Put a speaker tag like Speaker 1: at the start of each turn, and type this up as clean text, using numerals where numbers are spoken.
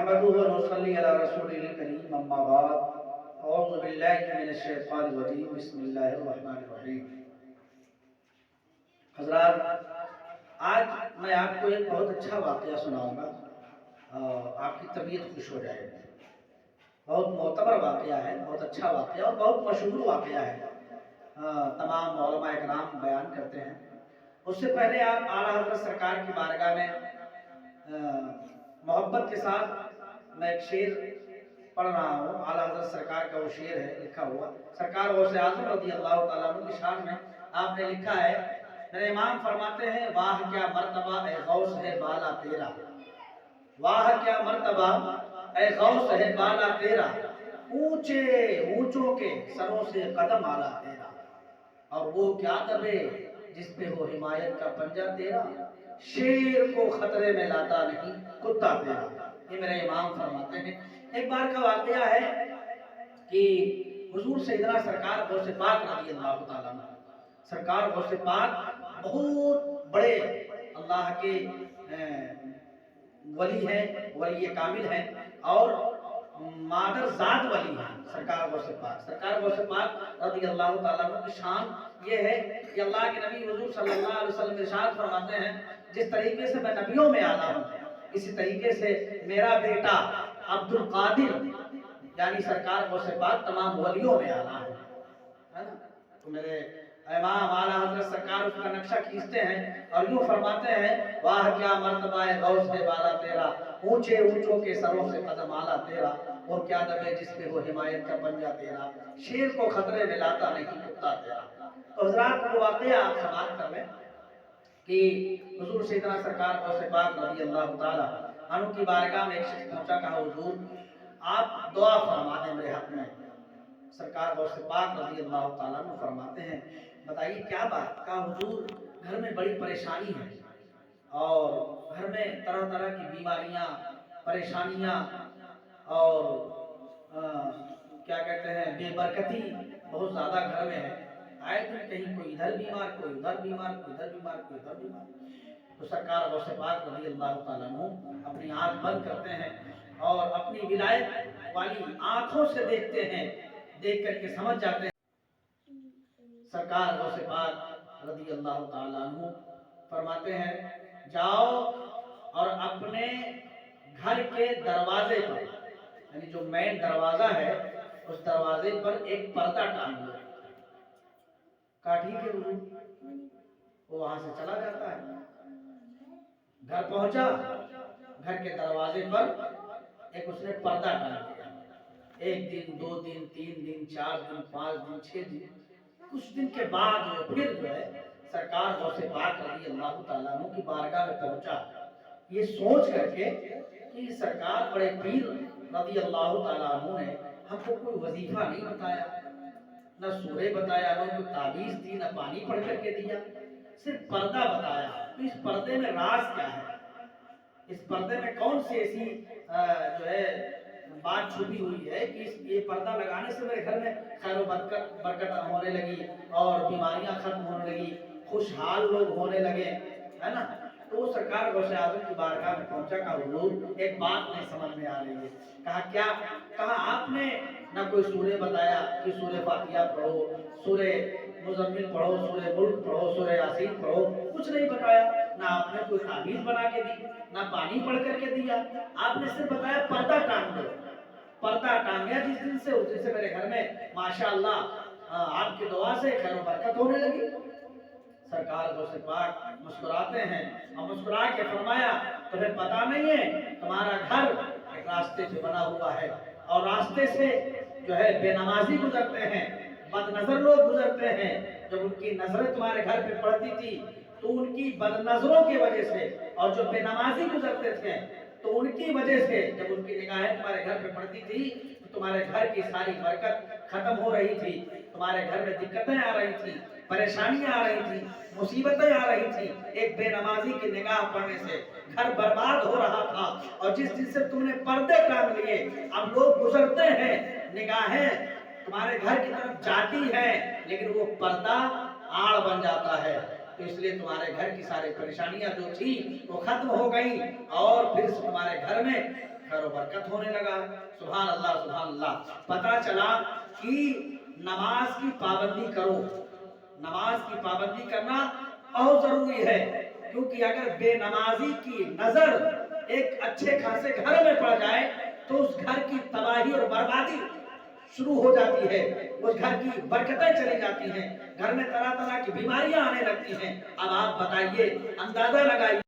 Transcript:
Speaker 1: नहमदुहु व नुसल्ली अला रसूलिल करीम अम्मा बाद अऊज़ु बिल्लाहि मिनश शैतानिर रजीम बिस्मिल्लाहिर रहमानिर रहीम। हज़रात, आज मैं आपको एक बहुत अच्छा वाक़या सुनाऊंगा, आपकी तबीयत खुश हो जाएगी। बहुत मोतबर वाक़या है, बहुत अच्छा वाक़या और बहुत मशहूर वाक़या है। तमाम उलमा इकराम बयान करते हैं। उससे पहले आप आला हज़रत सरकार की बारगाह में मोहब्बत के साथ मैं एक शेर पढ़ रहा हूँ। आला हज़रत सरकार का वो शेर है लिखा हुआ। सरकार गौसे आज़म रज़ी अल्लाह तआला अन्हु की शान में आपने लिखा है, मेरे इमाम फरमाते हैं, वाह क्या मर्तबा ए गौस है बाला तेरा, वाह क्या मर्तबा ए गौस है बाला तेरा, ऊंचे ऊंचों के सरों से कदम आला तेरा, और वो क्या दबे जिस पे हो हिमायत का पंजा तेरा, शेर को खतरे में लाता नहीं कुत्ता तेरा। ये मेरे इमाम फरमाते हैं। एक बार का वाकया है कि हुजूर सैयदना सरकार गौसे पाक रज़ी अल्लाह तआला अन्हु, सरकार गौसे पाक बहुत बड़े अल्लाह के वली हैं, वली कामिल हैं और मादर जात वली हैं। सरकार गौसे पाक रज़ी अल्लाह तआला अन्हु की शान ये है कि अल्लाह के नबी हुजूर सल्लल्लाहु अलैहि वसल्लम इरशाद फरमाते हैं, जिस तरीके से मैं नबियों में आला हूँ, इसी तरीके से मेरा बेटा अब्दुल कादिर यानी सरकार गौसे पाक तमाम वलियों में आला है ना। तो मेरे इमाम आला हज़रत सरकार उसका नक्शा खींचते हैं और यूँ फरमाते हैं, वाह क्या मर्तबा है गौस है बाला तेरा, ऊंचे ऊंचों के सरों से कदम आला तेरा, और क्या दबे जिस पे हो हिमायत का पंजा तेरा, शेर को खतरे में लाता नहीं कुत्ता तेरा। तो हज़रात, वो वाक़या आप समाप्त कर लें कि हुजूर सैयदना सरकार गौसे पाक रज़ी अल्लाह तआला अन्हु की बारगाह में एक शख्स पहुंचा, कहा, हुजूर आप दुआ फरमा दें मेरे हक में। सरकार गौसे पाक रज़ी अल्लाह तआला अन्हु फरमाते हैं, बताइए क्या बात। कहा, हुजूर घर में बड़ी परेशानी है और घर में तरह तरह की बीमारियां, परेशानियां और क्या कहते हैं, बेबरकती बहुत ज़्यादा घर में है। आए दिन कहीं कोई इधर बीमार, कोई उधर बीमार, कोई इधर बीमार, कोई उधर बीमार। तो सरकार गौसे पाक रज़ी अल्लाह तआला अन्हु अपनी आँख बंद करते हैं और अपनी विलायत वाली आँखों से देखते हैं, देख करके समझ जाते हैं। सरकार गौसे पाक रज़ी अल्लाह तआला अन्हु फरमाते हैं, जाओ और अपने घर के दरवाजे पर, यानी जो मेन दरवाजा है उस दरवाजे पर एक पर्दा टांग दो। कहा ठीक है हुजूर। वो वहां से चला जाता है, घर पहुंचा, घर के दरवाजे पर एक उसने पर्दा टांग दिया। एक दिन, 2 दिन, 3 दिन, 4 दिन, 5 दिन, 6 दिन, कुछ दिन के बाद वो फिर जो है सरकार गौसे पाक रज़ी अल्लाह तआला अन्हु की बारगाह में पहुंचा, ये सोच करके कि सरकार बड़े पीर रज़ी अल्लाह तआला अन्हु ने हमको कोई वजीफा नहीं बताया, न सूरे बताया, न कोई ताबीज दी, न पानी पढ़ करके दिया, सिर्फ पर्दा बताया। तो इस पर्दे में राज क्या है, इस पर्दे में कौन सी ऐसी जो है बात छुपी हुई है कि ये पर्दा लगाने से मेरे घर में खैर बरकत होने लगी और बीमारियां खत्म होने लगी, खुशहाल लोग होने लगे, है ना। तो वो सरकार गौसे आज़म की बारगाह में पहुंचा, कहा, हुजूर एक बात नहीं समझ में आ रही है। कहा क्या। कहा आपने ना कोई सूरे बताया कि सूरे फातिहा पढ़ो, सूरे मुज़म्मिल पढ़ो, सूरे मुल्क पढ़ो, सूरे यासीन पढ़ो, कुछ नहीं बताया। ना आपने कोई ताबीज बना के दी, ना पानी पढ़ करके दिया, आपने सिर्फ बताया पर्दा टांग दो। पर्दा टांगा जिस दिन से, उस दिन से मेरे घर में माशाअल्लाह आपकी दुआ से खैर बरकत होने लगी। सरकार गौसे पाक मुस्कुराते हैं और मुस्कुरा के फरमाया, तुम्हें पता नहीं है तुम्हारा घर एक रास्ते से बना हुआ है और रास्ते से जो है बेनमाजी गुजरते हैं, बदनजर लोग गुजरते हैं। जब उनकी नजरें तुम्हारे घर पे पड़ती थी तो उनकी बदनजरों की वजह से, और जो बेनमाजी गुजरते थे तो उनकी वजह से, जब उनकी निगाहें तुम्हारे घर पे पड़ती थी तो तुम्हारे घर की सारी बरकत खत्म हो रही थी, तुम्हारे घर में दिक्कतें आ रही थी, परेशानियां आ रही थी, मुसीबतें आ रही थी। एक बेनमाजी की निगाह पड़ने से घर बर्बाद हो रहा था। और जिस दिन से तुमने पर्दे टांग लिए, अब लोग गुजरते हैं, निगाहें तुम्हारे घर की तरफ जाती है, लेकिन वो पर्दा आड़ बन जाता है। तो इसलिए तुम्हारे घर की सारी परेशानियां जो थी वो खत्म हो गई और फिर से तुम्हारे घर में خیر و برکت ہونے لگا. سبحان اللہ سبحان اللہ. پتہ چلا کہ نماز کی پابندی کرو. نماز کی پابندی کرنا بہت ضروری ہے، کیونکہ اگر بے نمازی کی نظر ایک اچھے خاصے گھر میں پڑ جائے تو اس گھر کی تباہی اور بربادی شروع ہو جاتی ہے، اس گھر کی برکتیں چلی جاتی ہیں، گھر میں طرح طرح کی بیماریاں آنے لگتی ہیں. اب آپ بتائیے، اندازہ لگائیے